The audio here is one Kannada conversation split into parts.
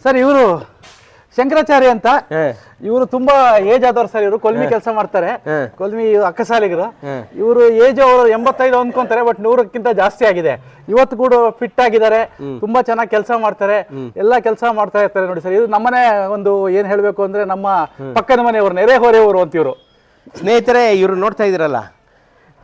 ಸರ್ ಇವರು ಶಂಕರಾಚಾರ್ಯ ಅಂತ ಇವರು ತುಂಬಾ ಏಜ್ ಆದವ್ರು ಸರ್. ಇವರು ಕೊಲ್ಮಿ ಕೆಲಸ ಮಾಡ್ತಾರೆ, ಕೊಲ್ಮಿ ಅಕ್ಕಸಾಲಿಗರು. ಇವರು ಏಜ್ ಅವರು 85 ಅಂದ್ಕೊಂತಾರೆ, ಬಟ್ 100ಕ್ಕಿಂತ ಜಾಸ್ತಿ ಆಗಿದೆ. ಇವತ್ತು ಕೂಡ ಫಿಟ್ ಆಗಿದ್ದಾರೆ, ತುಂಬಾ ಚೆನ್ನಾಗಿ ಕೆಲಸ ಮಾಡ್ತಾರೆ, ಎಲ್ಲಾ ಕೆಲಸ ಮಾಡ್ತಾ ಇರ್ತಾರೆ. ನೋಡಿ ಸರ್, ಇದು ನಮ್ಮನೆ ಒಂದು ಏನ್ ಹೇಳ್ಬೇಕು ಅಂದ್ರೆ ನಮ್ಮ ಪಕ್ಕದ ಮನೆಯವರು, ನೆರೆಹೊರೆಯವರು ಅಂತ ಇವರು. ಸ್ನೇಹಿತರೆ, ಇವರು ನೋಡ್ತಾ ಇದ್ರಲ್ಲ,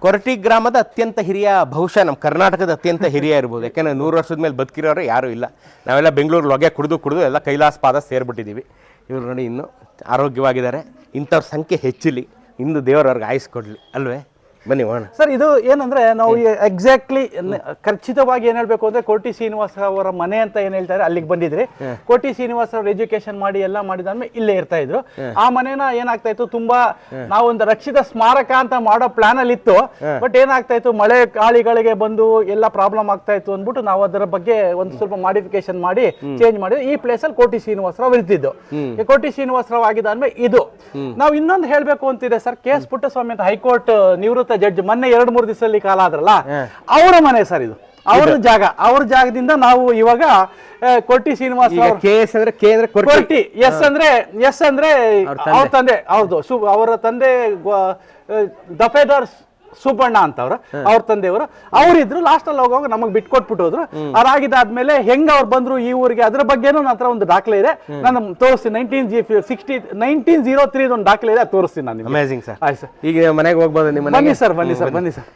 ಕೊರಟಿ ಗ್ರಾಮದ ಅತ್ಯಂತ ಹಿರಿಯ, ಬಹುಶಃ ನಮ್ಮ ಕರ್ನಾಟಕದ ಅತ್ಯಂತ ಹಿರಿಯ ಇರ್ಬೋದು. ಯಾಕೆಂದರೆ 100 ವರ್ಷದ ಮೇಲೆ ಬದುಕಿರೋರು ಯಾರೂ ಇಲ್ಲ. ನಾವೆಲ್ಲ ಬೆಂಗಳೂರು ಲೊಗೆ ಕುಡಿದು ಎಲ್ಲ ಕೈಲಾಸ ಪಾದ ಸೇರಿಬಿಟ್ಟಿದ್ದೀವಿ. ಇವರು ನೋಡಿ ಇನ್ನೂ ಆರೋಗ್ಯವಾಗಿದ್ದಾರೆ. ಇಂಥವ್ರ ಸಂಖ್ಯೆ ಹೆಚ್ಚಲಿ, ಇಂದು ದೇವರವ್ರಿಗೆ ಆಯುಸ್ ಕೊಡಲಿ ಅಲ್ವೇ? ಬನ್ನಿ ಹೋಗೋಣ ಸರ್. ಇದು ಏನಂದ್ರೆ ನಾವು ಎಕ್ಸಾಕ್ಟ್ಲಿ ಖಚಿತವಾಗಿ ಏನ್ ಹೇಳ್ಬೇಕು ಅಂದ್ರೆ ಕೋಟಿ ಶ್ರೀನಿವಾಸ ಅವರ ಮನೆ ಅಂತ ಏನ್ ಹೇಳ್ತಾರೆ ಅಲ್ಲಿಗೆ ಬಂದಿದ್ರಿ. ಕೋಟಿ ಶ್ರೀನಿವಾಸ ಅವ್ರ ಎಜುಕೇಶನ್ ಮಾಡಿ ಎಲ್ಲ ಮಾಡಿದಾದ್ಮೇಲೆ ಇಲ್ಲೇ ಇರ್ತಾ ಇದ್ರು. ಆ ಮನೇನ ಏನಾಗ್ತಾ ಇತ್ತು, ತುಂಬಾ ನಾವೊಂದು ರಕ್ಷಿತ ಸ್ಮಾರಕ ಅಂತ ಮಾಡೋ ಪ್ಲಾನ್ ಅಲ್ಲಿ ಇತ್ತು. ಬಟ್ ಏನಾಗ್ತಾ ಇತ್ತು, ಮಳೆ ಗಾಳಿಗಳಿಗೆ ಬಂದು ಎಲ್ಲ ಪ್ರಾಬ್ಲಮ್ ಆಗ್ತಾ ಇತ್ತು ಅಂದ್ಬಿಟ್ಟು ನಾವು ಅದರ ಬಗ್ಗೆ ಒಂದು ಸ್ವಲ್ಪ ಮಾಡಿಫಿಕೇಶನ್ ಮಾಡಿ ಚೇಂಜ್ ಮಾಡಿದ್ವಿ. ಈ ಪ್ಲೇಸ್ ಅಲ್ಲಿ ಕೋಟಿ ಶ್ರೀನಿವಾಸರಾವ್ ಇರ್ತಿದ್ದು. ಕೋಟಿ ಶ್ರೀನಿವಾಸರಾವ್ ಆಗಿದಾದ್ಮೇಲೆ ಇದು ನಾವು ಇನ್ನೊಂದು ಹೇಳ್ಬೇಕು ಅಂತಿದೆ ಸರ್. ಕೆ ಎಸ್ ಪುಟ್ಟಸ್ವಾಮಿ ಅಂತ ಹೈಕೋರ್ಟ್ ನಿವೃತ್ತ ಜಡ್ಜ್ ಮೊನ್ನೆ 2-3 ದಿವಸದಲ್ಲಿ ಕಾಲ ಆದ್ರಲ್ಲ, ಅವರ ಮನೆ ಸರ್ ಇದು. ಅವ್ರ ಜಾಗ, ಅವ್ರ ಜಾಗದಿಂದ ನಾವು ಇವಾಗ ಕೋಟಿ ಶ್ರೀನಿವಾಸ ಕೋಟಿ ಎಸ್ ಅಂದ್ರೆ ಅವ್ರ ತಂದೆ, ಹೌದು, ಅವರ ತಂದೆ ದಫೇದಾರ್ ಸುಬ್ಬಣ್ಣ ಅಂತ ಅವ್ರ ತಂದೆಯವರು ಅವರಿದ್ರು. ಲಾಸ್ಟ್ ಅಲ್ಲಿ ಹೋಗುವಾಗ ನಮಗ್ ಬಿಟ್ಕೊಟ್ಬಿಟ್ಟು ಹೋದ್ರು. ಅದಾಗಿದ್ದಾದ್ಮೇಲೆ ಹೆಂಗ್ ಅವ್ರು ಬಂದ್ರು ಈ ಊರಿಗೆ, ಅದ್ರ ಬಗ್ಗೆನೂ ನನ್ನ ಹತ್ರ ಒಂದು ದಾಖಲೆ ಇದೆ, ನಾನು ತೋರಿಸ್ತೀನಿ. 1903 ಒಂದು ದಾಖಲೆ ಇದೆ, ತೋರಿಸ್ತೀನಿ ನಾನು. Amazing sir. ಆಯ್ತು ಸರ್, ಈಗ ಮನೆಗೆ ಹೋಗ್ಬೋದು ನಿಮ್ಮ? ಬನ್ನಿ ಸರ್, ಬನ್ನಿ ಸರ್, ಬನ್ನಿ ಸರ್.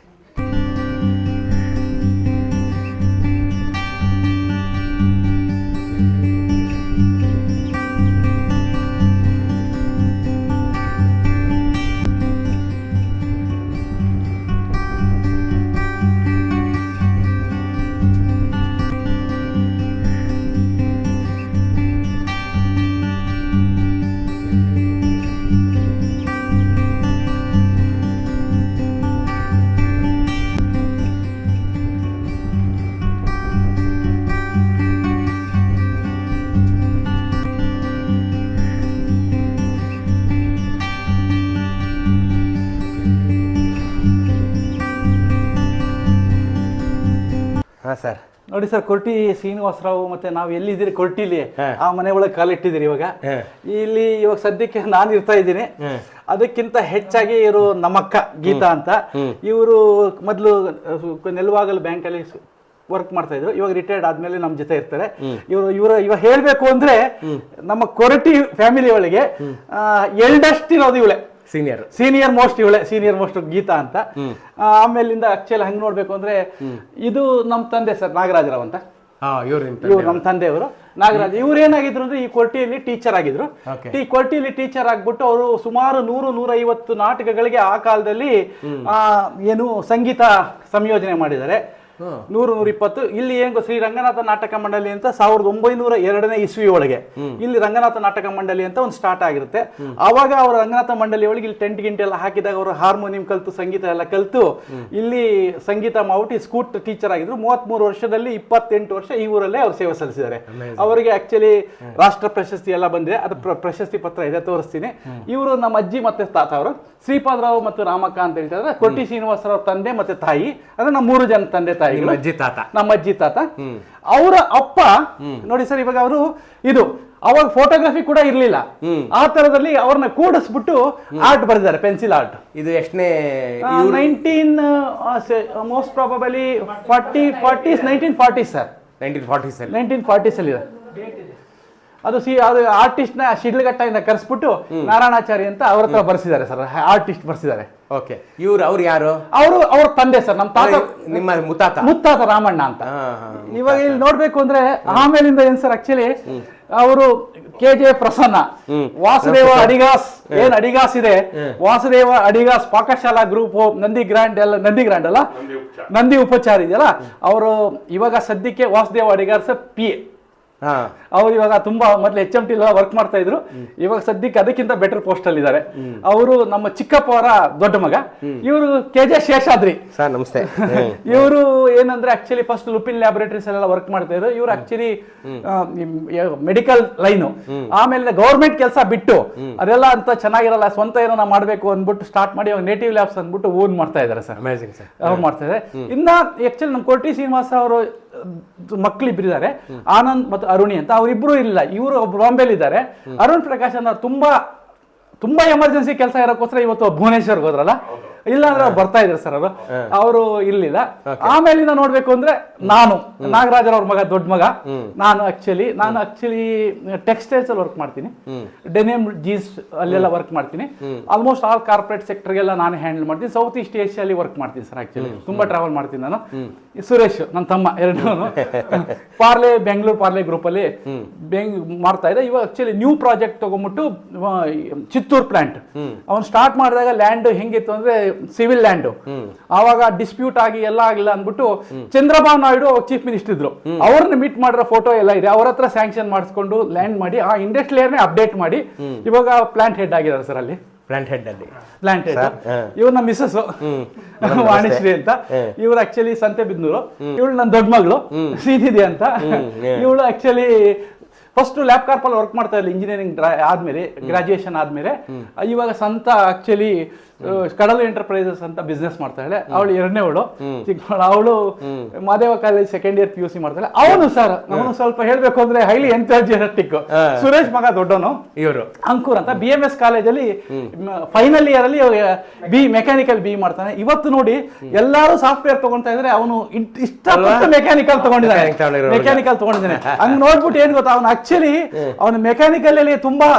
ಸರ್ ನೋಡಿ ಸರ್, ಕೊರಟಿ ಶ್ರೀನಿವಾಸರಾವ್ ಮತ್ತೆ ನಾವು ಎಲ್ಲಿದ್ದೀರಿ, ಕೊರಟಿಲಿ ಆ ಮನೆ ಒಳಗೆ ಕಾಲಿಟ್ಟಿದ್ದೀರಿ. ಇವಾಗ ಇಲ್ಲಿ ಇವಾಗ ಸದ್ಯಕ್ಕೆ ನಾನು ಇರ್ತಾ ಇದ್ದೀನಿ. ಅದಕ್ಕಿಂತ ಹೆಚ್ಚಾಗಿ ಇವರು ನಮ್ಮಕ್ಕ ಗೀತಾ ಅಂತ. ಇವರು ಮೊದಲು ನೆಲವಾಗಲ್ ಬ್ಯಾಂಕ್ ಅಲ್ಲಿ ವರ್ಕ್ ಮಾಡ್ತಾ ಇದ್ರು. ಇವಾಗ ರಿಟೈರ್ಡ್ ಆದ್ಮೇಲೆ ನಮ್ಮ ಜೊತೆ ಇರ್ತಾರೆ. ಇವಾಗ ಹೇಳ್ಬೇಕು ಅಂದ್ರೆ ನಮ್ಮ ಕೊರಟಿ ಫ್ಯಾಮಿಲಿ ಒಳಗೆ ಎಲ್ಡಸ್ಟ್ ಇರೋದು ಇವಳೆ, ಸೀನಿಯರ್ ಮೋಸ್ಟ್ ಗೀತಾ ಅಂತ. ಆಮೇಲಿಂದ ಆಕ್ಚುಲಿ ಹಂಗ್ ನೋಡ್ಬೇಕು ಅಂದ್ರೆ ಇದು ನಮ್ ತಂದೆ ಸರ್, ನಾಗರಾಜರಾವ್ ಅಂತ. ಇವ್ರು ನಮ್ಮ ತಂದೆಯವರು ನಾಗರಾಜ್. ಇವ್ರು ಏನಾಗಿದ್ರು ಅಂದ್ರೆ ಈ ಕೊರಟಿಯಲ್ಲಿ ಟೀಚರ್ ಆಗಿದ್ರು. ಕೊರಟಿಯಲ್ಲಿ ಟೀಚರ್ ಆಗ್ಬಿಟ್ಟು ಅವರು ಸುಮಾರು 100-150 ನಾಟಕಗಳಿಗೆ ಆ ಕಾಲದಲ್ಲಿ ಏನು ಸಂಗೀತ ಸಂಯೋಜನೆ ಮಾಡಿದ್ದಾರೆ. 100-120. ಇಲ್ಲಿ ಏನ್ ಶ್ರೀ ರಂಗನಾಥ ನಾಟಕ ಮಂಡಳಿ ಅಂತ 1902ನೇ ಇಸ್ವಿ ಒಳಗೆ ಇಲ್ಲಿ ರಂಗನಾಥ ನಾಟಕ ಮಂಡಳಿ ಅಂತ ಒಂದು ಸ್ಟಾರ್ಟ್ ಆಗಿರುತ್ತೆ. ಅವಾಗ ಅವ್ರ ರಂಗನಾಥ ಮಂಡಳಿ ಒಳಗೆ ಇಲ್ಲಿ ಟೆಂಟ್ ಗಿಂಟ್ ಎಲ್ಲ ಹಾಕಿದಾಗ ಅವರು ಹಾರ್ಮೋನಿಯಂ ಕಲ್ತು ಸಂಗೀತ ಎಲ್ಲ ಕಲ್ತು ಇಲ್ಲಿ ಸಂಗೀತ ಮಾಡ್ಬಿಟ್ಟು ಸ್ಕೂಟ್ ಟೀಚರ್ ಆಗಿದ್ರು. 33 ವರ್ಷದಲ್ಲಿ 28 ವರ್ಷ ಈ ಊರಲ್ಲೇ ಅವ್ರು ಸೇವೆ ಸಲ್ಲಿಸಿದ್ದಾರೆ. ಅವರಿಗೆ ಆಕ್ಚುಲಿ ರಾಷ್ಟ್ರ ಪ್ರಶಸ್ತಿ ಎಲ್ಲ ಬಂದಿದೆ. ಅದು ಪ್ರಶಸ್ತಿ ಪತ್ರ ಇದೆ, ತೋರಿಸ್ತೀನಿ. ಇವರು ನಮ್ಮ ಅಜ್ಜಿ ಮತ್ತೆ ತಾತ ಅವರು ಶ್ರೀಪಾದರಾವ್ ಮತ್ತು ರಾಮಕ್ಕ ಅಂತ ಹೇಳ್ತಾರೆ. ಕೊರಟಿ ಶ್ರೀನಿವಾಸರಾವ್ ತಂದೆ ಮತ್ತೆ ತಾಯಿ, ಅಂದ್ರೆ ನಮ್ಮ 3 ಜನ ತಂದೆ ತಾಯಿ. ನಮ್ಮ ಅಜ್ಜಿ ತಾತ. ಅವರ ಅಪ್ಪ ನೋಡಿ ಸರ್, ಇವಾಗ ಅವರು ಇದು ಅವಾಗ ಫೋಟೋಗ್ರಫಿ ಕೂಡ ಇರ್ಲಿಲ್ಲ. ಆ ತರದಲ್ಲಿ ಅವ್ರನ್ನ ಕೂಡಿಸ್ಬಿಟ್ಟು ಆರ್ಟ್ ಬರೆದಿದ್ದಾರೆ, ಪೆನ್ಸಿಲ್ ಆರ್ಟ್. ಇದು ಎಷ್ಟನೇ? 19 ಮೋಸ್ಟ್ ಪ್ರಾಬಬಲಿ 1940 ಸರ್. 1940 1940 ಅಲ್ಲಿ ಅದು ಆರ್ಟಿಸ್ಟ್ ನ ಶಿಡ್ಲಘಟ್ಟದಿಂದ ಕರೆಸ್ಬಿಟ್ಟು ನಾರಾಯಣಾಚಾರಿ ಅಂತ ಅವ್ರ ಹತ್ರ ಬರ್ಸಿದ್ದಾರೆ ಸರ್, ಆರ್ಟಿಸ್ಟ್ ಬರ್ಸಿದ್ದಾರೆ. ಓಕೆ, ಅವ್ರು ಯಾರು? ಅವ್ರ ತಂದೆ ಸರ್, ನಮ್ಮ ತಾತ, ನಿಮ್ಮ ಮುತ್ತಾತ ರಾಮಣ್ಣ ಅಂತ. ಇವಾಗ ಇಲ್ಲಿ ನೋಡ್ಬೇಕು ಅಂದ್ರೆ ಆಮೇಲಿಂದ ಏನ್ ಸರ್, ಆಕ್ಚುಲಿ ಅವರು KJ ಪ್ರಸನ್ನ, ವಾಸುದೇವ ಅಡಿಗಾಸ್, ಏನ್ ಅಡಿಗಾಸ್ ಇದೆ, ವಾಸುದೇವ ಅಡಿಗಾಸ್ ಪಾಕಶಾಲಾ ಗ್ರೂಪ್, ನಂದಿ ಗ್ರ್ಯಾಂಡ್ ಅಲ್ಲ, ನಂದಿ ಉಪಚಾರ ಇದೆಯಲ್ಲ, ಅವರು ಇವಾಗ ಸದ್ಯಕ್ಕೆ ವಾಸುದೇವ ಅಡಿಗಾಸ್ PA. ಅವ್ರು ಇವಾಗ ತುಂಬಾ ಮೊದ್ಲು HMT ವರ್ಕ್ ಮಾಡ್ತಾ ಇದ್ರು, ಇವಾಗ ಸದ್ಯಕ್ಕೆ ಅದಕ್ಕಿಂತ ಬೆಟರ್ ಪೋಸ್ಟ್ ಅಲ್ಲಿ ಇದ್ದಾರೆ. ಅವರು ನಮ್ಮ ಚಿಕ್ಕಪ್ಪ ಅವರ ದೊಡ್ಡ ಮಗ, ಇವರು KJ ಶೇಷಾದ್ರಿ ಸರ್. ನಮಸ್ತೆ. ಇವರು ಏನಂದ್ರೆ ಆಕ್ಚುಲಿ ಫಸ್ಟ್ ಲುಪಿನ್ ಲ್ಯಾಬೊರೇಟರೀಸ್ ಎಲ್ಲ ವರ್ಕ್ ಮಾಡ್ತಾ ಇದ್ರು. ಇವ್ರು ಆಕ್ಚುಲಿ ಮೆಡಿಕಲ್ ಲೈನು, ಆಮೇಲೆ ಗೌರ್ಮೆಂಟ್ ಕೆಲಸ ಬಿಟ್ಟು ಅದೆಲ್ಲ ಅಂತ ಚೆನ್ನಾಗಿರಲ್ಲ, ಸ್ವಂತ ಏನೋ ಮಾಡ್ಬೇಕು ಅಂದ್ಬಿಟ್ಟು ಸ್ಟಾರ್ಟ್ ಮಾಡಿ ನೇಟಿವ್ ಲ್ಯಾಬ್ಸ್ ಅಂದ್ಬಿಟ್ಟು ಓನ್ ಮಾಡ್ತಾ ಇದಾರೆ ಸರ್. Amazing sir. ಅವ್ರು ಮಾಡ್ತಾ ಇದ್ದಾರೆ. ಇನ್ನ ಆಕ್ಚುಲಿ ನಮ್ಮ ಕೋಟಿ ಶ್ರೀನಿವಾಸ ಅವರು ಮಕ್ಕಳಿಬ್ಬರಿದ್ದಾರೆ, ಆನಂದ್ ಮತ್ತು ಅರುಣಿ ಅಂತ. ಅವರಿಬ್ರು ಇಲ್ಲ, ಇವರು ಬಾಂಬೆಲಿ ಇದ್ದಾರೆ. ಅರುಣ್ ಪ್ರಕಾಶ್ ಅಂತ ತುಂಬಾ ಎಮರ್ಜೆನ್ಸಿ ಕೆಲಸ ಇರೋಕ್ಕೋಸ್ಕರ ಇವತ್ತು ಭುವನೇಶ್ವರ್ಗೆ ಹೋದ್ರಲ್ಲ, ಇಲ್ಲ ಅಂದ್ರೆ ಅವ್ರು ಬರ್ತಾ ಇದ್ರು ಸರ್. ಅವರು ಇರ್ಲಿಲ್ಲ. ಆಮೇಲಿಂದ ನೋಡ್ಬೇಕು ಅಂದ್ರೆ ನಾನು ನಾಗರಾಜರವ್ರ ಮಗ, ದೊಡ್ಡ ಮಗ. ನಾನು ಆಕ್ಚುಲಿ ಟೆಕ್ಸ್ಟೈಲ್ಸ್ ಅಲ್ಲಿ ವರ್ಕ್ ಮಾಡ್ತೀನಿ, ಡೆನಿಮ್ ಜೀನ್ಸ್ ಅಲ್ಲೆಲ್ಲ ವರ್ಕ್ ಮಾಡ್ತೀನಿ. ಆಲ್ಮೋಸ್ಟ್ ಆಲ್ ಕಾರ್ಪೊರೇಟ್ ಸೆಕ್ಟರ್ಗೆಲ್ಲ ನಾನು ಹ್ಯಾಂಡಲ್ ಮಾಡ್ತೀನಿ. ಸೌತ್ ಈಸ್ಟ್ ಏಷ್ಯಲ್ಲಿ ವರ್ಕ್ ಮಾಡ್ತೀನಿ ಸರ್. ಆಕ್ಚುಲಿ ತುಂಬಾ ಟ್ರಾವೆಲ್ ಮಾಡ್ತೀನಿ ನಾನು. ಸುರೇಶ್ ನನ್ನ ತಮ್ಮ, ಎರಡೂ ಬೆಂಗಳೂರು ಪಾರ್ಲೆ ಗ್ರೂಪ್ ಅಲ್ಲಿ ಮಾಡ್ತಾ ಇದೆ. ಇವಾಗ ಆಕ್ಚುಲಿ ನ್ಯೂ ಪ್ರಾಜೆಕ್ಟ್ ತಗೊಂಡ್ಬಿಟ್ಟು ಚಿತ್ತೂರ್ ಪ್ಲಾಂಟ್ ಅವನು ಸ್ಟಾರ್ಟ್ ಮಾಡಿದಾಗ ಲ್ಯಾಂಡ್ ಹೆಂಗಿತ್ತು ಅಂದ್ರೆ ಸಿವಿಲ್ ಲ್ಯಾಂಡ್, ಆವಾಗ ಡಿಸ್ಪ್ಯೂಟ್ ಆಗಿ ಎಲ್ಲ ಆಗಿಲ್ಲ ಅಂದ್ಬಿಟ್ಟು ಚಂದ್ರಬಾಬು ನಾಯ್ಡು ಚೀಫ್ ಮಿನಿಸ್ಟರ್ ಇದ್ರು, ಅವ್ರನ್ನ ಮೀಟ್ ಮಾಡಿರೋ ಫೋಟೋ ಎಲ್ಲ ಇದೆ. ಅವ್ರ ಹತ್ರ ಸ್ಯಾಂಕ್ಷನ್ ಮಾಡಿಸ್ಕೊಂಡು ಲ್ಯಾಂಡ್ ಮಾಡಿ ಆ ಇಂಡಸ್ಟ್ರಿಯರ್ನೇ ಅಪ್ಡೇಟ್ ಮಾಡಿ ಇವಾಗ ಪ್ಲಾಂಟ್ ಹೆಡ್ ಆಗಿದ್ದಾರೆ ಸರ್. ಅಲ್ಲಿ ಪ್ಲಾಂಟ್ ಹೆಡ್ ಇವ್ರು ನಮ್ಮ ಮಿಸಸ್ ವಾಣಿಶ್ರೀ ಅಂತ. ಇವ್ರು ಆಕ್ಚುಲಿ ಸಂತೆಬಿದ್ನೂರು. ಇವಳು ನನ್ನ ದೊಡ್ಡ ಮಗಳು ಶ್ರೀನಿಧಿ ಅಂತ. ಇವಳು ಆಕ್ಚುಲಿ ಫಸ್ಟ್ ಲ್ಯಾಬ್ ಕಾರ್ಪ್ ಅಲ್ಲಿ ವರ್ಕ್ ಮಾಡ್ತಾ ಇರಲಿಲ್ಲ, ಇಂಜಿನಿಯರಿಂಗ್ ಆದ್ಮೇಲೆ, ಗ್ರಾಜುಯೇಷನ್ ಆದ್ಮೇಲೆ. ಇವಾಗ ಸ್ವಂತ ಆಕ್ಚುಲಿ ಕಡಲು ಎಂಟರ್ಪ್ರೈಸಸ್ ಅಂತ ಬಿಸ್ನೆಸ್ ಮಾಡ್ತಾ ಇದ್ದಾಳೆ. ಅವಳು ಎರಡನೇವಳು, ಚಿಕ್ಕವಳು. ಅವಳು Madeva college second year PUC ಮಾಡ್ತಾಳೆ. ಅವನು ಸರ್, ಅವನು ಸ್ವಲ್ಪ ಹೇಳ್ಬೇಕು ಅಂದ್ರೆ ಹೈಲಿ ಎಂಥೂಸಿಯಾಸ್ಟಿಕ್. ಸುರೇಶ್ ಮಗ ದೊಡ್ಡವನು, ಇವರು ಅಂಕುರ್ ಅಂತ BMS ಕಾಲೇಜಲ್ಲಿ ಫೈನಲ್ ಇಯರ್ ಅಲ್ಲಿ ಮೆಕ್ಯಾನಿಕಲ್ ಬಿ ಮಾಡ್ತಾನೆ. ಇವತ್ತು ನೋಡಿ ಎಲ್ಲಾರು ಸಾಫ್ಟ್ವೇರ್ ತಗೊಂತಾ ಇದ್ರೆ ಅವನು ಇಷ್ಟಪಟ್ಟು ಮೆಕ್ಯಾನಿಕಲ್ ತಗೊಂಡಿದ್ದಾನೆ. ಹಂಗ್ ನೋಡ್ಬಿಟ್ಟು ಏನ್ ಗೊತ್ತಾ, ಅವನು ಆಕ್ಚುಲಿ ಅವನು ಮೆಕ್ಯಾನಿಕಲ್ ಅಲ್ಲಿ ತುಂಬಾ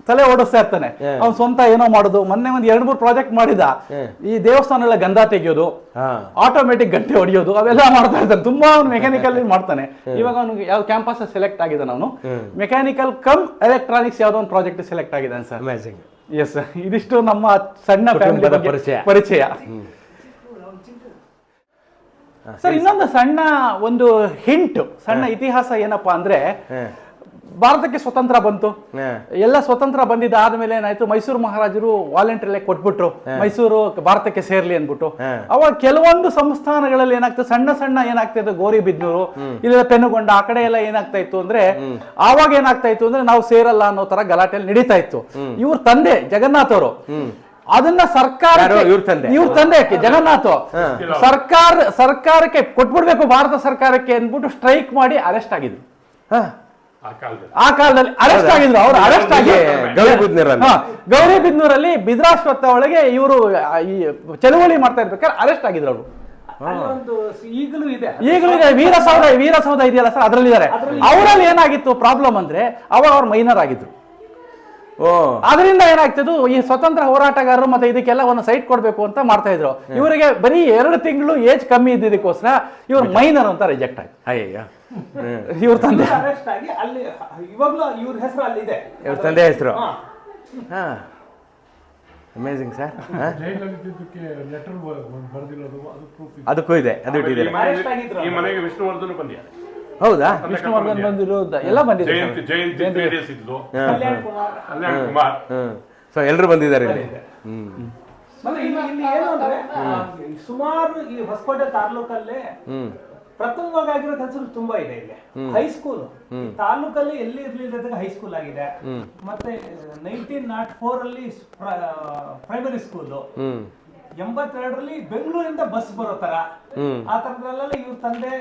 ತಲೆ ಓಡಿಸ್ತಾ ಇರ್ತಾನೆ. ಅವ್ನು ಸ್ವಂತ ಏನೋ ಮಾಡೋದು. ಮೊನ್ನೆ ಒಂದು 2-3 ಪ್ರಾಜೆಕ್ಟ್ ಮಾಡಿದ. ಈ ದೇವಸ್ಥಾನ ಎಲ್ಲ ಗಂಧ ತೆಗಿಯೋದು, ಆಟೋಮೆಟಿಕ್ ಗಂಟೆ ಹೊಡಿಯೋದು, ಅವೆಲ್ಲ ಮಾಡ್ತಾ ಇರ್ತಾನೆ. ತುಂಬಾ ಅವ್ನು ಮೆಕ್ಯಾನಿಕಲ್ ಮಾಡ್ತಾನೆ. ಇವಾಗ ಅವ್ನಿಗೆ ಯಾವ ಕ್ಯಾಂಪಸ್ ಸೆಲೆಕ್ಟ್ ಆಗಿದ್ದಾನೆ, ಅವನು ಮೆಕ್ಯಾನಿಕಲ್ ಕಮ್ ಎಲೆಕ್ಟ್ರಾನಿಕ್ಸ್ ಯಾವ್ದೋ ಒಂದು ಪ್ರಾಜೆಕ್ಟ್ ಸೆಲೆಕ್ಟ್ ಆಗಿದ್ದಾನೆ ಸರ್. ಎಸ್, ಇದಿಷ್ಟು ನಮ್ಮ ಸಣ್ಣ ಫ್ಯಾಮಿಲಿ ಪರಿಚಯ ಸರ್. ಇನ್ನೊಂದು ಸಣ್ಣ ಒಂದು ಹಿಂಟ್, ಸಣ್ಣ ಇತಿಹಾಸ ಏನಪ್ಪಾ ಅಂದ್ರೆ, ಭಾರತಕ್ಕೆ ಸ್ವತಂತ್ರ ಬಂತು, ಎಲ್ಲ ಸ್ವತಂತ್ರ ಬಂದಿದ್ದ ಆದ್ಮೇಲೆ ಏನಾಯ್ತು, ಮೈಸೂರು ಮಹಾರಾಜರು ವಾಲಂಟ್ರಿ ಕೊಟ್ಬಿಟ್ರು ಮೈಸೂರು ಭಾರತಕ್ಕೆ ಸೇರ್ಲಿ ಅನ್ಬಿಟ್ಟು. ಅವಾಗ ಕೆಲವೊಂದು ಸಂಸ್ಥಾನಗಳಲ್ಲಿ ಏನಾಗ್ತದೆ, ಸಣ್ಣ ಏನಾಗ್ತದೆ, ಗೋರಿಬಿದ್ನೂರು, ಇಲ್ಲ ಪೆನುಗೊಂಡ ಆ ಕಡೆ ಎಲ್ಲ ಏನಾಗ್ತಾ ಇತ್ತು ಅಂದ್ರೆ, ಆವಾಗ ಏನಾಗ್ತಾ ಇತ್ತು ಅಂದ್ರೆ ನಾವು ಸೇರಲ್ಲ ಅನ್ನೋ ತರ ಗಲಾಟೆಯಲ್ಲಿ ನಡೀತಾ ಇತ್ತು. ಇವ್ರ ತಂದೆ ಜಗನ್ನಾಥ್ ಅವರು ಅದನ್ನ ಇವ್ರ ತಂದೆ ಜಗನ್ನಾಥ್ ಸರ್ಕಾರಕ್ಕೆ ಕೊಟ್ಬಿಡ್ಬೇಕು, ಭಾರತ ಸರ್ಕಾರಕ್ಕೆ ಅಂದ್ಬಿಟ್ಟು ಸ್ಟ್ರೈಕ್ ಮಾಡಿ ಅರೆಸ್ಟ್ ಆಗಿದ್ರು. ಆ ಕಾಲದಲ್ಲಿ ಅರೆಸ್ಟ್ ಆಗಿದ್ರು. ಅವರು ಅರೆಸ್ಟ್ ಆಗಿ ಗೌರಿಬಿದ್ನೂರಲ್ಲಿ ಬಿದ್ರಾಶ್ವತ್ಥ ಒಳಗೆ ಇವರು ಈ ಚಳುವಳಿ ಮಾಡ್ತಾ ಇರ್ಬೇಕಾದ್ರೆ ಅರೆಸ್ಟ್ ಆಗಿದ್ರು ಅವರು. ಈಗಲೂ ಇದೆ ವೀರಸೌಧ ಇದೆಯಲ್ಲ ಸರ್, ಅದ್ರಲ್ಲಿದ್ದಾರೆ. ಅವರಲ್ಲಿ ಏನಾಗಿತ್ತು ಪ್ರಾಬ್ಲಮ್ ಅಂದ್ರೆ, ಅವಾಗ ಅವ್ರು ಮೈನರ್ ಆಗಿದ್ರು. ಅದರಿಂದ ಏನಾಗ್ತಿದ್ದು, ಈ ಸ್ವತಂತ್ರ ಹೋರಾಟಗಾರರು ಮತ್ತೆ ಇದಕ್ಕೆಲ್ಲ ಒಂದು ಸೈಟ್ ಕೊಡ್ಬೇಕು ಅಂತ ಮಾಡ್ತಾ ಇದ್ರು. ಇವರಿಗೆ ಬರೀ 2 ತಿಂಗಳು ಏಜ್ ಕಮ್ಮಿ ಇದ್ದಿದ್ದಕ್ಕೋಸ್ಕರ ಇವ್ರು ಮೈನರ್ ಅಂತ ರಿಜೆಕ್ಟ್ ಆಯ್ತು. ಇವ್ರ ತಂದೆ ಅರೆಸ್ಟ್ ಆಗಿ ಅಲ್ಲಿ ಇವಾಗಲೂ ಇವ್ರ ಹೆಸರು ಅಲ್ಲಿದೆ, ಇವ್ರ ತಂದೆ ಹೆಸರು. Amazing sir. ಅದಕ್ಕೂ ಇದೆ, ಅದು ಇಟ್ಟಿದ್ದಾರೆ. ಹೌದಾ? ವಿಷ್ಣುವರ್ಧನ್ ಬಂದಿರೋದು ಎಲ್ಲ ಬಂದಿದೆ, ಸೊ ಎಲ್ಲರೂ ಬಂದಿದ್ದಾರೆ ಇಲ್ಲಿ. ಸುಮಾರು ಈ ಹೊಸಕೋಟೆ ತಾಲೂಕಲ್ಲಿ ಪ್ರಥಮವಾಗಿರೋ ಕೆಲಸ ತುಂಬಾ ಇದೆ. ಇಲ್ಲಿ ಹೈಸ್ಕೂಲ್ ತಾಲೂಕಲ್ಲಿ ಎಲ್ಲಿ ಇರ್ಲಿಲ್ಲ ಹೈಸ್ಕೂಲ್ ಆಗಿದೆ. ಮತ್ತೆ 1904 ಅಲ್ಲಿ ಪ್ರೈಮರಿ ಸ್ಕೂಲ್, 82ರಲ್ಲಿ ಬೆಂಗಳೂರಿಂದ ಬಸ್ ಬರೋ ತರ, ಆ ತರದಲ್ಲೆಲ್ಲ ಇವ್ರ ತಂದೆ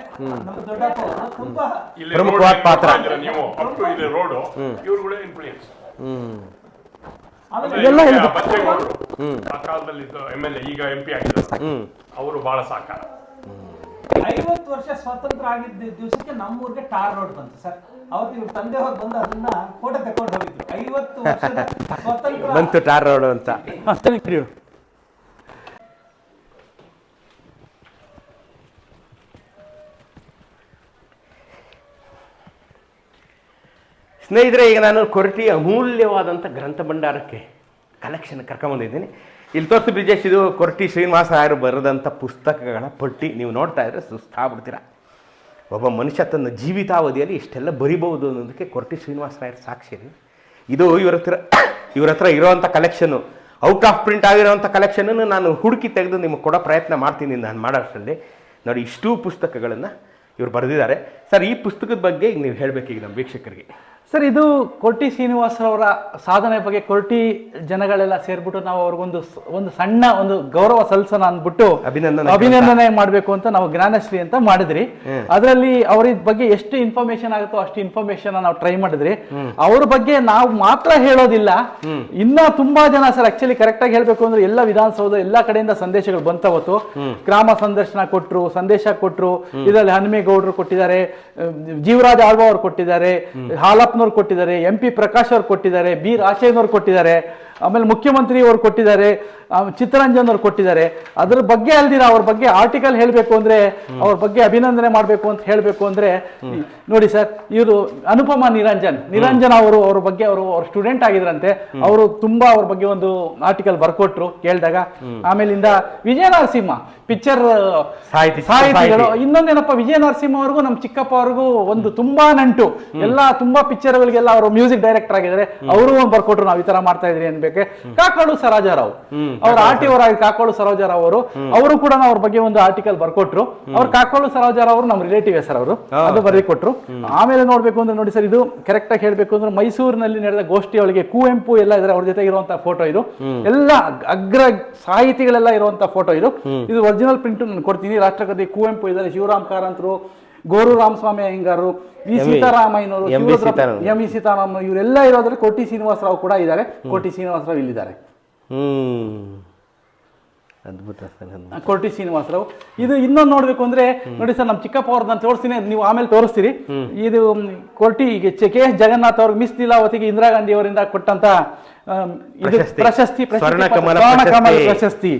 ನಮ್ಮ ದೊಡ್ಡಪ್ಪ ತುಂಬಾ ಪ್ರಮುಖವಾದ ಪಾತ್ರ. MLA ಈಗ MP ಆಗಿದ್ದಾರೆ, ಅವರು ಬಹಳ ಸಹಕಾರ. 50 ವರ್ಷ ಸ್ವಾತಂತ್ರ್ಯ ಆಗಿದ್ದ ದಿವಸಕ್ಕೆ ನಮ್ಮೂರಿಗೆ ಟಾರ್ ರೋಡ್ ಬಂತು ಸರ್. ಅವತ್ತು ಇವ್ರ ತಂದೆ ಅವ್ರು ಬಂದು ಅದನ್ನ ಫೋಟೋ ತಕೊಂಡು ಹೋಗಿದ್ರು. 50 ವರ್ಷದ ಸ್ವಾತಂತ್ರ್ಯ ಬಂತು ಟಾರ್ ರೋಡ್ ಅಂತ. ಸ್ನೇಹಿತರೆ, ಈಗ ನಾನು ಕೊರಟಿಯ ಅಮೂಲ್ಯವಾದಂಥ ಗ್ರಂಥ ಭಂಡಾರಕ್ಕೆ ಕಲೆಕ್ಷನ್ ಕರ್ಕೊಂಬಂದಿದ್ದೀನಿ. ಇಲ್ಲಿ ತೋರಿಸಿ ಬ್ರಿಜೇಶ್, ಇದು ಕೊರಟಿ ಶ್ರೀನಿವಾಸ ರಾಯರು ಬರೆದಂಥ ಪುಸ್ತಕಗಳ ಪಟ್ಟಿ. ನೀವು ನೋಡ್ತಾ ಇದ್ರೆ ಸುಸ್ತಾಗ್ಬಿಡ್ತೀರ. ಒಬ್ಬ ಮನುಷ್ಯ ತನ್ನ ಜೀವಿತಾವಧಿಯಲ್ಲಿ ಇಷ್ಟೆಲ್ಲ ಬರಿಬಹುದು ಅನ್ನೋದಕ್ಕೆ ಕೊರಟಿ ಶ್ರೀನಿವಾಸ ರಾಯರು ಸಾಕ್ಷಿ. ಇದು ಇವ್ರ ಹತ್ರ ಇರೋವಂಥ ಕಲೆಕ್ಷನ್ನು, ಔಟ್ ಆಫ್ ಪ್ರಿಂಟ್ ಆಗಿರೋವಂಥ ಕಲೆಕ್ಷನನ್ನು ನಾನು ಹುಡುಕಿ ತೆಗೆದು ನಿಮಗೆ ಕೊಡೋ ಪ್ರಯತ್ನ ಮಾಡ್ತೀನಿ ನಾನು ಮಾಡೋಷ್ಟರಲ್ಲಿ. ನೋಡಿ, ಇಷ್ಟೂ ಪುಸ್ತಕಗಳನ್ನು ಇವ್ರು ಬರೆದಿದ್ದಾರೆ. ಸರ್, ಈ ಪುಸ್ತಕದ ಬಗ್ಗೆ ಈಗ ನೀವು ಹೇಳಬೇಕೀಗ ನಮ್ಮ ವೀಕ್ಷಕರಿಗೆ. ಸರ್, ಇದು ಕೊರಟಿ ಶ್ರೀನಿವಾಸರವರ ಸಾಧನೆ ಬಗ್ಗೆ ಕೊರಟಿ ಜನಗಳೆಲ್ಲ ಸೇರ್ಬಿಟ್ಟು ನಾವು ಅವ್ರಿಗೊಂದು ಸಣ್ಣ ಒಂದು ಗೌರವ ಸಲ್ಲಿಸೋಣ ಅಂದ್ಬಿಟ್ಟು ಅಭಿನಂದನೆ ಮಾಡಬೇಕು ಅಂತ ನಾವು ಜ್ಞಾನಶ್ರೀ ಅಂತ ಮಾಡಿದ್ರಿ. ಅದರಲ್ಲಿ ಅವ್ರ ಬಗ್ಗೆ ಎಷ್ಟು ಇನ್ಫಾರ್ಮೇಶನ್ ಆಗುತ್ತೋ ಅಷ್ಟು ಇನ್ಫಾರ್ಮೇಶನ್ ನಾವು ಟ್ರೈ ಮಾಡಿದ್ರಿ. ಅವ್ರ ಬಗ್ಗೆ ನಾವು ಮಾತ್ರ ಹೇಳೋದಿಲ್ಲ, ಇನ್ನ ತುಂಬಾ ಜನ ಸರ್, ಆಕ್ಚುಲಿ ಕರೆಕ್ಟ್ ಆಗಿ ಹೇಳ್ಬೇಕು ಅಂದ್ರೆ ಎಲ್ಲ ವಿಧಾನಸೌಧ ಎಲ್ಲಾ ಕಡೆಯಿಂದ ಸಂದೇಶಗಳು ಬಂತವತ್ತು. ಗ್ರಾಮ ಸಂದರ್ಶನ ಕೊಟ್ರು, ಸಂದೇಶ ಕೊಟ್ರು. ಇದರಲ್ಲಿ ಹನುಮೇಗೌಡರು ಕೊಟ್ಟಿದ್ದಾರೆ, ಜೀವರಾಜ್ ಆಳ್ವ ಅವರು ಕೊಟ್ಟಿದ್ದಾರೆ, ಹಾಲಪ್ಪನವ್ರು ಕೊಟ್ಟಿದ್ದಾರೆ, MP ಪ್ರಕಾಶ್ ಅವರು ಕೊಟ್ಟಿದ್ದಾರೆ, B ರಾಜಶೇಖರ್ ಕೊಟ್ಟಿದ್ದಾರೆ, ಆಮೇಲೆ ಮುಖ್ಯಮಂತ್ರಿ ಅವರು ಕೊಟ್ಟಿದ್ದಾರೆ, ಚಿತ್ತರಂಜನ್ ಅವ್ರು ಕೊಟ್ಟಿದ್ದಾರೆ. ಅದ್ರ ಬಗ್ಗೆ ಅಲ್ದಿರ ಅವ್ರ ಬಗ್ಗೆ ಆರ್ಟಿಕಲ್ ಹೇಳಬೇಕು ಅಂದ್ರೆ, ಅವ್ರ ಬಗ್ಗೆ ಅಭಿನಂದನೆ ಮಾಡಬೇಕು ಅಂತ ಹೇಳಬೇಕು ಅಂದ್ರೆ, ನೋಡಿ ಸರ್, ಇವರು ಅನುಪಮ ನಿರಂಜನ್ ಅವರು, ಅವ್ರ ಬಗ್ಗೆ ಅವ್ರ ಸ್ಟೂಡೆಂಟ್ ಆಗಿದ್ರಂತೆ. ಅವರು ತುಂಬಾ ಅವ್ರ ಬಗ್ಗೆ ಒಂದು ಆರ್ಟಿಕಲ್ ಬರ್ಕೊಟ್ರು ಕೇಳಿದಾಗ. ಆಮೇಲಿಂದ ವಿಜಯ ನರಸಿಂಹ ಪಿಕ್ಚರ್ ಸಾಹಿತಿಗಳು. ಇನ್ನೊಂದೇನಪ್ಪ, ವಿಜಯ ನರಸಿಂಹ ಅವ್ರಿಗೂ ನಮ್ಮ ಚಿಕ್ಕಪ್ಪ ಅವ್ರಿಗೂ ಒಂದು ತುಂಬಾ ನಂಟು. ಎಲ್ಲಾ ತುಂಬಾ ಪಿಕ್ಚರ್ಗಳಿಗೆಲ್ಲ ಅವರು ಮ್ಯೂಸಿಕ್ ಡೈರೆಕ್ಟರ್ ಆಗಿದ್ದಾರೆ. ಅವರು ಬರ್ಕೊಟ್ರು, ನಾವು ಈ ತರ ಮಾಡ್ತಾ ಇದ್ರಿ ಅನ್ಬೇಕು. ಕಾಕೋಡು ಸರೋಜಾರಾವ್ ಅವ್ರ RTO ಕಾಕೋಡು ಸರೋಜಾರಾವ್ ಅವರು ಕೂಡ ಅವ್ರ ಬಗ್ಗೆ ಒಂದು ಆರ್ಟಿಕಲ್ ಬರ್ಕೊಟ್ರು. ಅವ್ರು ಕಾಕೋಡು ಸರೋಜಾರಾವ್ ಅವರು ನಮ್ಮ ರಿಲೇಟಿವ್ ಸರ್, ಅವರು ಅದು ಬರೆದು ಕೊಟ್ರು. ಆಮೇಲೆ ನೋಡ್ಬೇಕು ಅಂದ್ರೆ ನೋಡಿ ಸರ್, ಇದು ಕರೆಕ್ಟ್ ಆಗಿ ಹೇಳ್ಬೇಕು ಅಂದ್ರೆ ಮೈಸೂರಿನಲ್ಲಿ ನಡೆದ ಗೋಷ್ಠಿಯೊಳಗೆ ಕುವೆಂಪು ಎಲ್ಲ ಇದ್ದಾರೆ, ಅವ್ರ ಜೊತೆ ಇರುವಂತಹ ಫೋಟೋ ಇದು. ಎಲ್ಲ ಅಗ್ರ ಸಾಹಿತಿಗಳೆಲ್ಲ ಇರುವಂತಹ ಫೋಟೋ ಇದು. ಇದು ಒರಿಜಿನಲ್ ಪ್ರಿಂಟ್ ನಾನು ಕೊಡ್ತೀನಿ. ರಾಷ್ಟ್ರಕವಿ ಕುವೆಂಪು ಇದ್ದಾರೆ, ಶಿವರಾಮ್ ಕಾರಂತರು, ಗೋರು ರಾಮಸ್ವಾಮಿ ಅಯ್ಯಂಗಾರು, ವಿ ಸೀತಾರಾಮಯ್ಯನವರು, ಎಂ ವಿ ಸೀತಾರಾಮ, ಇವರೆಲ್ಲ ಇರೋದ್ರಲ್ಲಿ ಕೋಟಿ ಶ್ರೀನಿವಾಸರಾವ್ ಕೂಡ ಇದ್ದಾರೆ. ಕೋಟಿ ಶ್ರೀನಿವಾಸರಾವ್ ಇಲ್ಲಿದ್ದಾರೆ. ಅದ್ಭುತ ಸರ್, ಕೋಟಿ ಶ್ರೀನಿವಾಸರಾವ್. ಇದು ಇನ್ನೊಂದು ನೋಡ್ಬೇಕು ಅಂದ್ರೆ ನೋಡಿ ಸರ್, ನಮ್ಮ ಚಿಕ್ಕಪ್ಪ ಅವ್ರದ್ದು ನಾನು ತೋರಿಸ್ತೀನಿ, ನೀವು ಆಮೇಲೆ ತೋರಿಸ್ತೀರಿ. ಇದು ಕೋಟಿ KS ಜಗನ್ನಾಥ್ ಅವ್ರಿಗೆ ಮಿಸ್ ಲೀಲಾವತಿಗೆ ಇಂದಿರಾ ಗಾಂಧಿ ಅವರಿಂದ ಕೊಟ್ಟಂತ ಪ್ರಶಸ್ತಿ, ಪ್ರಶಸ್ತಿ.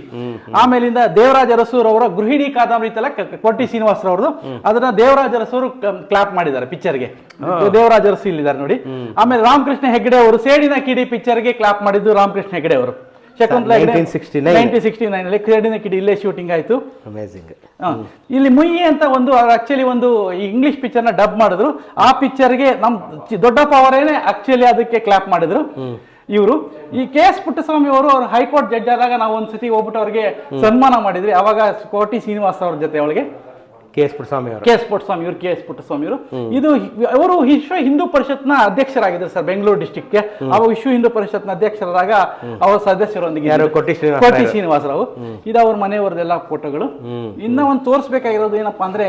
ಆಮೇಲಿಂದ ದೇವರಾಜ ಅರಸೂರ್ ಅವರ ಗೃಹಿಣಿ ಕಾದಂಬರಿ ತಲ ಕೋಟಿ ಶ್ರೀನಿವಾಸರವ್ರದ್ದು. ಅದನ್ನ ದೇವರಾಜ ಅರಸೂರು ಕ್ಲಾಪ್ ಮಾಡಿದ್ದಾರೆ ಪಿಕ್ಚರ್ಗೆ. ದೇವರಾಜ ಅರಸು ಇಲ್ಲಿದ್ದಾರೆ ನೋಡಿ. ಆಮೇಲೆ ರಾಮಕೃಷ್ಣ ಹೆಗ್ಡೆ ಅವರು ಸೇಡಿನ ಕಿಡಿ ಪಿಕ್ಚರ್ಗೆ ಕ್ಲಾಪ್ ಮಾಡಿದ್ದು ರಾಮಕೃಷ್ಣ ಹೆಗ್ಡೆ ಅವರು. 1969 ಸೇಡಿನ ಕಿಡಿ ಇಲ್ಲೇ ಶೂಟಿಂಗ್ ಆಯ್ತು. ಇಲ್ಲಿ ಮುಯ್ಯಿ ಅಂತ ಒಂದು ಆಕ್ಚುಲಿ ಒಂದು ಇಂಗ್ಲಿಷ್ ಪಿಕ್ಚರ್ ನ ಡಬ್ ಮಾಡಿದ್ರು. ಆ ಪಿಕ್ಚರ್ಗೆ ನಮ್ ದೊಡ್ಡಪ್ಪ ಅವರೇನೆ ಆಕ್ಚುಲಿ ಅದಕ್ಕೆ ಕ್ಲಾಪ್ ಮಾಡಿದ್ರು ಇವರು. ಈ KS ಪುಟ್ಟಸ್ವಾಮಿ ಅವರು ಹೈಕೋರ್ಟ್ ಜಡ್ಜ್ ಆದಾಗ ನಾವು ಒಂದ್ಸತಿ ಹೋಗ್ಬಿಟ್ಟು ಅವ್ರಿಗೆ ಸನ್ಮಾನ ಮಾಡಿದ್ರಿ. ಅವಾಗ ಕೋಟಿ ಶ್ರೀನಿವಾಸ ಅವ್ರ ಜೊತೆ ಅವಳಿಗೆ KS ಪುಟ್ಟಸ್ವಾಮಿ ಅವರು. KS ಪುಟ್ಟಸ್ವಾಮಿ ಅವರು ಇದು ಅವರು ವಿಶ್ವ ಹಿಂದೂ ಪರಿಷತ್ನ ಅಧ್ಯಕ್ಷರಾಗಿದ್ದಾರೆ ಸರ್, ಬೆಂಗಳೂರು ಡಿಸ್ಟಿಕ್ಗೆ. ಅವಾಗ ವಿಶ್ವ ಹಿಂದೂ ಪರಿಷತ್ನ ಅಧ್ಯಕ್ಷರಾದಾಗ ಅವರ ಸದಸ್ಯರೊಂದಿಗೆ ಕೋಟಿ ಶ್ರೀನಿವಾಸರಾವ್. ಇದು ಅವ್ರ ಮನೆಯವರದೆಲ್ಲ ಫೋಟೋಗಳು. ಇನ್ನ ಒಂದು ತೋರಿಸ್ಬೇಕಾಗಿರೋದು ಏನಪ್ಪಾ ಅಂದ್ರೆ,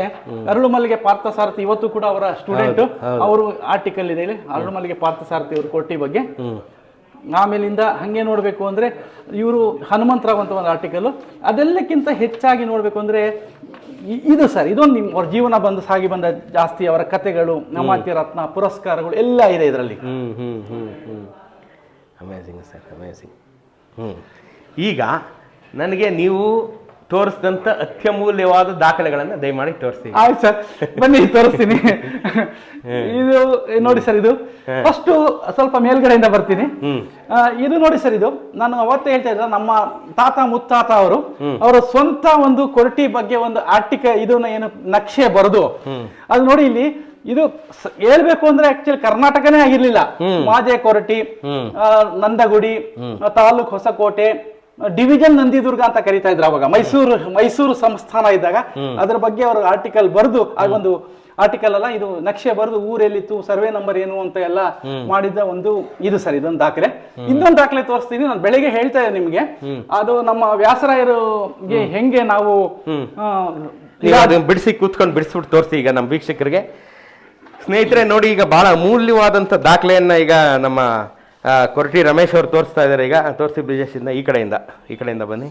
ಅರಳುಮಲ್ಲಿಗೆ ಪಾರ್ಥಸಾರಥಿ ಇವತ್ತು ಕೂಡ ಅವರ ಸ್ಟೂಡೆಂಟ್. ಅವರು ಆರ್ಟಿಕಲ್ ಇದೆ ಇಲ್ಲಿ, ಅರಳುಮಲ್ಲಿಗೆ ಪಾರ್ಥಸಾರಥಿ ಅವರು ಕೋಟಿ ಬಗ್ಗೆ. ಆಮೇಲಿಂದ ಹಂಗೆ ನೋಡ್ಬೇಕು ಅಂದ್ರೆ ಇವರು ಹನುಮಂತರಾವ್ ಅಂತ ಒಂದು ಆರ್ಟಿಕಲ್. ಅದೆಲ್ಲಕ್ಕಿಂತ ಹೆಚ್ಚಾಗಿ ನೋಡ್ಬೇಕು ಅಂದ್ರೆ ಇದು ಸರ್, ಇದೊಂದು ಅವ್ರ ಜೀವನ ಬಂದು ಸಾಗಿ ಬಂದ ಜಾಸ್ತಿ ಅವರ ಕಥೆಗಳು, ನಮಾತ್ಯ ರತ್ನ, ಪುರಸ್ಕಾರಗಳು ಎಲ್ಲ ಇದೆ ಇದರಲ್ಲಿ. Amazing sir, amazing. ಈಗ ನನಗೆ ನೀವು ತೋರಿಸಿದಂಥ ಅತ್ಯಮೂಲ್ಯವಾದ ದಾಖಲೆಗಳನ್ನು ದಯಮಾಡಿ ತೋರಿಸ್ತೀನಿ. ಆಯ್ತು ಸರ್, ಬನ್ನಿ ತೋರಿಸ್ತೀನಿ. ಇದು ನೋಡಿ ಸರ್, ಇದು ಫಸ್ಟ್ ಸ್ವಲ್ಪ ಮೇಲ್ಗಡೆಯಿಂದ ಬರ್ತೀನಿ. ಇದು ನೋಡಿ ಸರ್, ಇದು ನಾನು ಅವತ್ತೇ ಹೇಳ್ತಾ ಇದ್ದ ನಮ್ಮ ತಾತ ಮುತ್ತಾತ ಅವರ ಸ್ವಂತ ಒಂದು ಕೊರಟಿ ಬಗ್ಗೆ ಒಂದು ಆರ್ಟಿಕಲ್, ಇದನ್ನ ಏನು ನಕ್ಷೆ ಬರೆದು ಅದು ನೋಡಿ ಇಲ್ಲಿ. ಇದು ಹೇಳ್ಬೇಕು ಅಂದ್ರೆ ಆಕ್ಚುಲಿ ಕರ್ನಾಟಕನೇ ಆಗಿರ್ಲಿಲ್ಲ. ಮಾಜೆ ಕೊರಟಿ, ನಂದಗುಡಿ, ತಾಲೂಕ್ ಹೊಸಕೋಟೆ, ಡಿವಿಷನ್ ನಂದಿದುರ್ಗ ಅಂತ ಕರೀತಾ ಇದ್ರು ಅವಾಗ. ಮೈಸೂರು ಸಂಸ್ಥಾನ ಇದ್ದಾಗ ಅದ್ರ ಬಗ್ಗೆ ಅವರು ಆರ್ಟಿಕಲ್ ಬರೆದು, ಒಂದು ಆರ್ಟಿಕಲ್ ಅಲ್ಲ, ಇದು ನಕ್ಷೆ ಬರೆದು ಊರೆಲ್ಲಿತ್ತು, ಸರ್ವೆ ನಂಬರ್ ಏನು ಅಂತ ಎಲ್ಲ ಮಾಡಿದ ಒಂದು ಇದು ಸರ್, ಇದೊಂದು ದಾಖಲೆ. ಇನ್ನೊಂದು ದಾಖಲೆ ತೋರಿಸ್ತೀನಿ. ನಾನು ಬೆಳಿಗ್ಗೆ ಹೇಳ್ತಾ ಇದ್ದೆ ನಿಮ್ಗೆ, ಅದು ನಮ್ಮ ವ್ಯಾಸರಾಯರಿಗೆ ಹೆಂಗೆ ನಾವು ಬಿಡಿಸಿ ಕೂತ್ಕೊಂಡು ಬಿಡಿಸ್ಬಿಟ್ಟು ತೋರಿಸಿ ಈಗ ನಮ್ಮ ವೀಕ್ಷಕರಿಗೆ. ಸ್ನೇಹಿತರೆ ನೋಡಿ, ಈಗ ಬಹಳ ಅಮೂಲ್ಯವಾದಂಥ ದಾಖಲೆಯನ್ನ ಈಗ ನಮ್ಮ ಕೊರಟಿ ರಮೇಶ್ ಅವರು ತೋರಿಸ್ತಾ ಇದ್ದಾರೆ. ಈಗ ತೋರಿಸಿ ಬ್ರಿಜೇಶಿಂದ ಈ ಕಡೆಯಿಂದ ಬನ್ನಿ,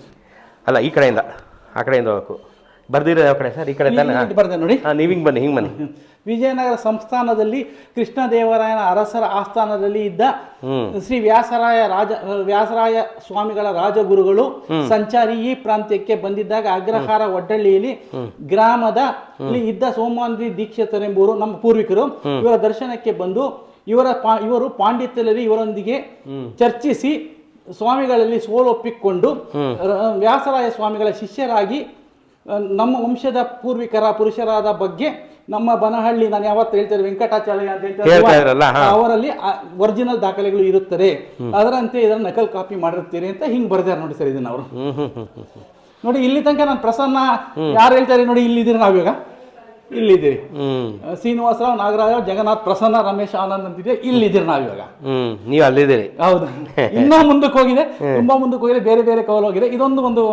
ಅಲ್ಲ ಈ ಕಡೆಯಿಂದ ಆ ಕಡೆಯಿಂದ ಹೋಗಬೇಕು. ಬರ್ದಿರೋ ಯಾವ ಕಡೆ ಸರ್? ಈ ಕಡೆ ತಾನೆ? ಬರ್ದೆ ನೋಡಿ. ನೀವು ಹಿಂಗೆ ಬನ್ನಿ, ಹಿಂಗೆ ಬನ್ನಿ. ವಿಜಯನಗರ ಸಂಸ್ಥಾನದಲ್ಲಿ ಕೃಷ್ಣದೇವರಾಯನ ಅರಸರ ಆಸ್ಥಾನದಲ್ಲಿ ಇದ್ದ ಶ್ರೀ ವ್ಯಾಸರಾಯ ಸ್ವಾಮಿಗಳ ರಾಜಗುರುಗಳು ಸಂಚಾರಿ ಈ ಪ್ರಾಂತ್ಯಕ್ಕೆ ಬಂದಿದ್ದಾಗ ಅಗ್ರಹಾರ ಒಡ್ಡಳ್ಳಿಯಲ್ಲಿ ಗ್ರಾಮದಲ್ಲಿ ಇದ್ದ ಸೋಮಾಂದ್ರಿ ದೀಕ್ಷಿತರೆಂಬುವರು ನಮ್ಮ ಪೂರ್ವಿಕರು ಇವರ ದರ್ಶನಕ್ಕೆ ಬಂದು ಇವರು ಪಾಂಡಿತ್ಯದಲ್ಲಿ ಇವರೊಂದಿಗೆ ಚರ್ಚಿಸಿ ಸ್ವಾಮಿಗಳಲ್ಲಿ ಸೋಲೊಪ್ಪಿಕೊಂಡು ವ್ಯಾಸರಾಯ ಸ್ವಾಮಿಗಳ ಶಿಷ್ಯರಾಗಿ ನಮ್ಮ ವಂಶದ ಪೂರ್ವಿಕರ ಪುರುಷರಾದ ಬಗ್ಗೆ ನಮ್ಮ ಬನಹಳ್ಳಿ, ನಾನು ಯಾವತ್ತು ಹೇಳ್ತೇನೆ ವೆಂಕಟಾಚಾರ್ಯ ಅಂತ ಹೇಳ್ತಾರೆ, ಅವರಲ್ಲಿ ಒರಿಜಿನಲ್ ದಾಖಲೆಗಳು ಇರುತ್ತದೆ, ಅದರಂತೆ ಇದನ್ನು ನಕಲ್ ಕಾಪಿ ಮಾಡಿರ್ತೀರಿ ಅಂತ ಹಿಂಗ್ ಬರ್ದಾರೆ ನೋಡಿ ಸರ್ ಇದನ್ನ ಅವರು. ನೋಡಿ ಇಲ್ಲಿ ತನಕ ನಾನು ಪ್ರಸನ್ನ ಯಾರು ಹೇಳ್ತಾರೆ ನೋಡಿ, ಇಲ್ಲಿದ್ದೀರಿ ನಾವೀಗ, ಇಲ್ಲಿದ್ದೀರಿ ಶ್ರೀನಿವಾಸರಾವ್, ನಾಗರಾಜ್, ಜಗನ್ನಾಥ್, ಪ್ರಸನ್ನ, ರಮೇಶ್, ಆನಂದ್ ಅಂತಿದೆ, ಇಲ್ಲಿದ್ದೀರಿ ನಾವಿವಾಗ. ನೀವು ಅಲ್ಲಿದ್ದೀರಿ. ಹೌದು, ಇನ್ನೂ ಮುಂದಕ್ಕೆ ಹೋಗಿದೆ, ತುಂಬಾ ಮುಂದಕ್ಕೆ ಹೋಗಿದೆ, ಬೇರೆ ಬೇರೆ ಕವಲ್ ಹೋಗಿದೆ. ಇದೊಂದು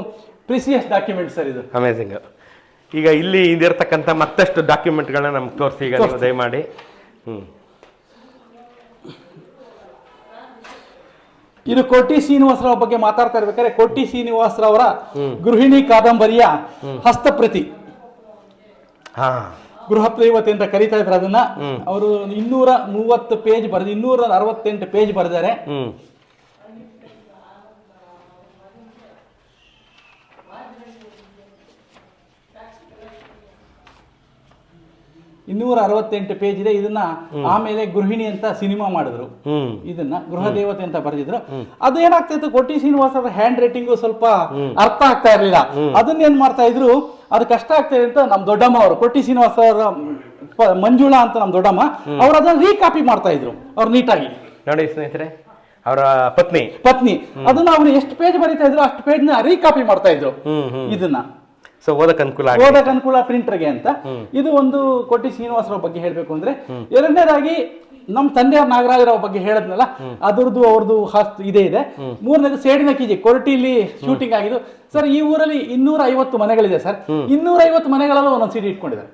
ಪ್ರಿಸಿಯಸ್ ಡಾಕ್ಯುಮೆಂಟ್ ಸರ್ ಇದು. ಅಮೇಜಿಂಗ್. ಈಗ ಇಲ್ಲಿ ಇದಿರ್ತಕ್ಕಂಥ ಮತ್ತಷ್ಟು ಡಾಕ್ಯುಮೆಂಟ್ಗಳನ್ನ ನಮ್ಗೆ ತೋರಿಸಿ ಈಗ ನೀವು ದಯಮಾಡಿ. ಇದು ಕೋಟಿ ಶ್ರೀನಿವಾಸರಾವ್ ಬಗ್ಗೆ ಮಾತಾಡ್ತಾ ಇರ್ಬೇಕಾದ್ರೆ ಕೋಟಿ ಶ್ರೀನಿವಾಸರಾವರ ಗೃಹಿಣಿ ಕಾದಂಬರಿಯ ಹಸ್ತಪ್ರತಿ, ಗೃಹ ದೇವತೆ ಅಂತ ಕರೀತಾ ಇದ್ರು ಅದನ್ನ. ಅವರು 230 ಪೇಜ್ ಬರೆದು 268 ಪೇಜ್ ಬರೆದಾರೆ. ಪೇಜ್ ಇದೆ. ಇದನ್ನ ಆಮೇಲೆ ಗೃಹಿಣಿ ಅಂತ ಸಿನಿಮಾ ಮಾಡಿದ್ರು. ಇದನ್ನ ಗೃಹ ದೇವತೆ ಅಂತ ಬರೆದಿದ್ರು. ಅದು ಏನಾಗ್ತಾ ಇತ್ತು, ಕೋಟಿ ಶ್ರೀನಿವಾಸ ಹ್ಯಾಂಡ್ ರೈಟಿಂಗ್ ಸ್ವಲ್ಪ ಅರ್ಥ ಆಗ್ತಾ ಇರ್ಲಿಲ್ಲ. ಅದನ್ನ ಏನ್ ಮಾಡ್ತಾ ಇದ್ರು, ಅದು ಕಷ್ಟ ಆಗ್ತಾ ಇದೆ ಅಂತ ನಮ್ ದೊಡ್ಡಮ್ಮ ಅವರು, ಕೋಟಿ ಶ್ರೀನಿವಾಸ ಅವರ ಮಂಜುಳಾ ಅಂತ ನಮ್ ದೊಡ್ಡಮ್ಮ ಅವ್ರು ಅದನ್ನ ರೀಕಾಪಿ ಮಾಡ್ತಾ ಇದ್ರು ಅವ್ರು ನೀಟಾಗಿ. ನೋಡಿ ಸ್ನೇಹಿತರೆ, ಅವರ ಪತ್ನಿ ಅದನ್ನ ಅವ್ರು ಎಷ್ಟು ಪೇಜ್ ಬರೀತಾ ಇದ್ರು ಅಷ್ಟು ಪೇಜ್ ನ ರೀಕಾಪಿ ಮಾಡ್ತಾ ಇದ್ರು ಇದನ್ನ. ಸೊ ಓದಕ್ ಅನುಕೂಲ ಪ್ರಿಂಟರ್ಗೆ ಅಂತ. ಇದು ಒಂದು ಕೋಟಿ ಶ್ರೀನಿವಾಸರಾವ್ ಬಗ್ಗೆ ಹೇಳ್ಬೇಕು ಅಂದ್ರೆ. ಎರಡನೇದಾಗಿ ನಮ್ಮ ತಂದೆಯವ್ರ ನಾಗರಾಜರಾವ್ ಬಗ್ಗೆ ಹೇಳದ್ನಲ್ಲ, ಅವ್ರದ್ದು ಇದೇ ಇದೆ. ಮೂರನೇದು ಸೇಡಿನ ಕೀಜಿ ಕೊರಟಿಲಿ ಶೂಟಿಂಗ್ ಆಗಿದ್ದು ಸರ್. ಈ ಊರಲ್ಲಿ 250 ಮನೆಗಳಿದೆ ಸರ್. 250 ಮನೆಗಳಲ್ಲೂ ಒಂದೊಂದು ಸಿಡಿ ಇಟ್ಕೊಂಡಿದ್ದಾರೆ.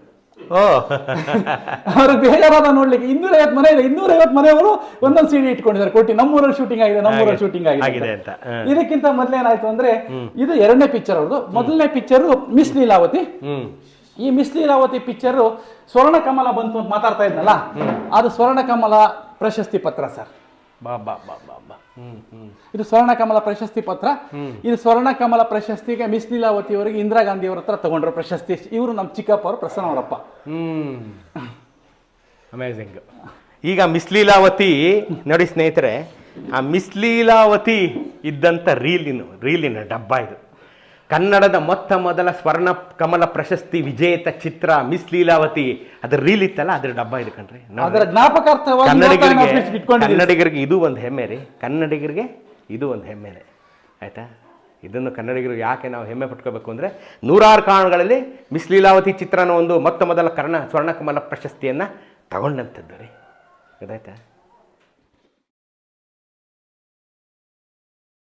ಅವ್ರಿಗೆ ಬೇಜಾರಾದ ನೋಡ್ಲಿಕ್ಕೆ 250 ಮನೆ ಇದೆ, 250 ಮನೆಯವರು ಒಂದೊಂದು ಸಿಡಿ ಇಟ್ಕೊಂಡಿದ್ದಾರೆ. ಕೋಟಿ ನಮ್ಮೂರಲ್ಲಿ ಶೂಟಿಂಗ್ ಆಗಿದೆ ಅಂತ. ಇದಕ್ಕಿಂತ ಮೊದಲೇನಾಯ್ತು ಅಂದ್ರೆ, ಇದು 2ನೇ ಪಿಕ್ಚರ್ ಅವ್ರದ್ದು. ಮೊದಲನೇ ಪಿಕ್ಚರ್ ಮಿಸ್ ಲೀಲಾವತಿ. ಈ ಮಿಸ್ ಲೀಲಾವತಿ ಪಿಕ್ಚರ್ ಸ್ವರ್ಣ ಕಮಲ ಬಂತು ಅಂತ ಮಾತಾಡ್ತಾ ಇದ್ನಲ್ಲ, ಅದು ಸ್ವರ್ಣ ಕಮಲ ಪ್ರಶಸ್ತಿ ಪತ್ರ ಸರ್. ಇದು ಸ್ವರ್ಣ ಕಮಲ ಪ್ರಶಸ್ತಿ ಪತ್ರ. ಇದು ಸ್ವರ್ಣ ಕಮಲ ಪ್ರಶಸ್ತಿಗೆ ಮಿಸ್ ಲೀಲಾವತಿ ಅವರಿಗೆ ಇಂದಿರಾ ಗಾಂಧಿ ಅವರ ಹತ್ರ ತಗೊಂಡ್ರು ಪ್ರಶಸ್ತಿ. ಇವರು ನಮ್ಮ ಚಿಕ್ಕಪ್ಪ ಅವರು, ಪ್ರಸನ್ನ ಅವರಪ್ಪ. ಅಮೇಜಿಂಗ್. ಈಗ ಮಿಸ್ ಲೀಲಾವತಿ ನೋಡಿ ಸ್ನೇಹಿತರೆ, ಆ ಮಿಸ್ ಲೀಲಾವತಿ ಇದ್ದಂಥ ರೀಲಿನ ಡಬ್ಬ ಇದು. ಕನ್ನಡದ ಮೊದಲ ಸ್ವರ್ಣ ಕಮಲ ಪ್ರಶಸ್ತಿ ವಿಜೇತ ಚಿತ್ರ ಮಿಸ್ ಲೀಲಾವತಿ. ಅದ್ರ ರೀಲ್ ಇತ್ತಲ್ಲ, ಅದ್ರ ಡಬ್ಬ ಇದು ಕಣ್ರಿ. ಕನ್ನಡಿಗರಿಗೆ ಇದು ಒಂದು ಹೆಮ್ಮೆ ರೀ. ಕನ್ನಡಿಗರಿಗೆ ಇದು ಒಂದು ಹೆಮ್ಮೆನೆ, ಆಯ್ತಾ? ಇದನ್ನು ಕನ್ನಡಿಗರು ಯಾಕೆ ನಾವು ಹೆಮ್ಮೆ ಪಟ್ಕೋಬೇಕು ಅಂದರೆ, 100 ಕಾರಣಗಳಲ್ಲಿ ಮಿಸ್ ಲೀಲಾವತಿ ಚಿತ್ರನ ಒಂದು ಮೊದಲ ಸ್ವರ್ಣ ಕಮಲ ಪ್ರಶಸ್ತಿಯನ್ನು ತಗೊಂಡಂಥದ್ದು ರೀ. ಗೊತ್ತಾಯ್ತಾ?